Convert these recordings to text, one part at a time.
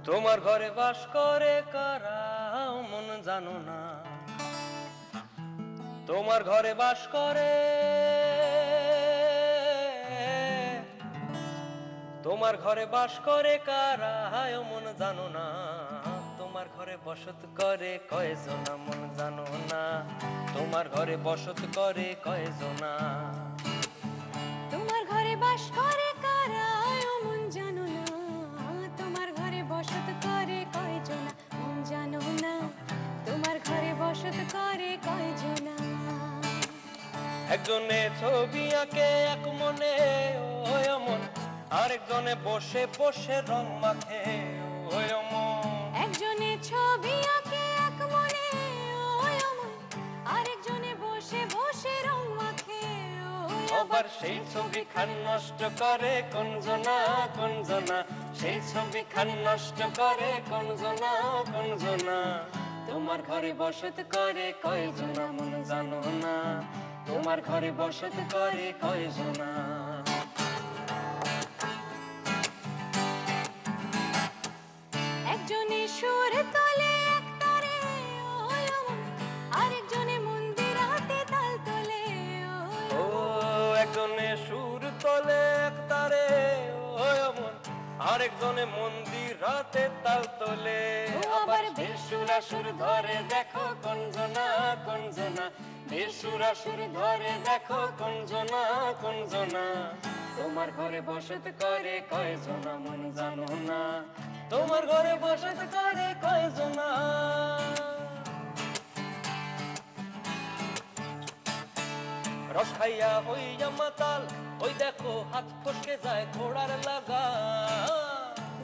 তোমার ঘরে বাস করে কারা মন জানো না, তোমার ঘরে বাস করে, তোমার ঘরে বাস করে কারা মন জানো না, তোমার ঘরে বসত করে কয়জনা মন জানো না, তোমার ঘরে বসত করে কয়জনা, তোমার ঘরে বাস করে কারা মন জানো না, তোমার ঘরে বসত করে কয়জনা মন জানো না, তোমার ঘরে বসত করে কয়জনা। একজনে ছবি আঁকে এক মনে ওই অমন, আরেকজনে বসে বসে রং মাখে ওই অমন, একজনে ছবি আঁকে এক মনে ওই অমন, আরেকজনে বসে বসে রং মাখে ওই আবার সেই ছবি খান নষ্ট করে কোনজনা কোনজনা, সেই ছবি খান নষ্ট করে কোনজনা কোনজনা, তোমার ঘরে বসত করে কয়জনা মন জানো না, তোমার ঘরে বসত করে কয়জনা। একজনে সুর তোলে এক তারে ওই অমন, আরেকজনে মন্দির হাতে তাল তোলে ও একজনে সুর তোলে এক তারে ওই অমন, আরেকজনে মন্দির রাতে তাল তোলে, আবার বেসুরা সুর ধরে দেখো কোনজনা কোনজনা, বেসুরা সুর ধরে দেখো কোনজনা কোনজনা, তোমার ঘরে বসত করে কয়জনা মন জানো না, তোমার ঘরে বসত করে কয়জনা। রস খাইয়া হইয়া মাতাল ওই দেখো হাত ফসকে যায় ঘোড়ার লাগা,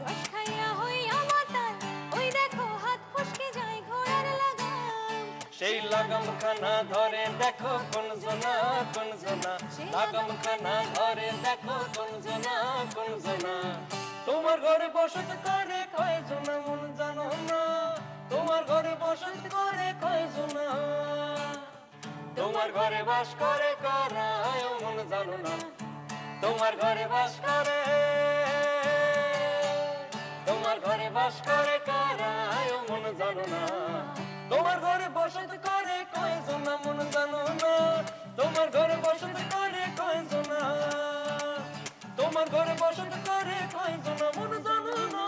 রস খাইয়া হইয়া মাতাল ওই দেখো হাত ফসকে যায় ঘোড়ার লাগাম, সেই লাগাম খানা ধরে দেখো কোনজনা কোনজনা, লাগাম খানা ধরে দেখো কোনজনা কোনজনা, তোমার ঘরে বসত করে কয়জনা মন জানো না, তোমার ঘরে বসত করে কয়জনা, তোমার ঘরে বাস করে কারা মন জানো না, তোমার ঘরে বাস করে, তোমার ঘরে বাস করে কারা মন জানো না, তোমার ঘরে বসত করে কয়জনা মন জানো না, তোমার ঘরে বসত করে কয়জনা, তোমার ঘরে বসত করে কয়জনা মন জানো না।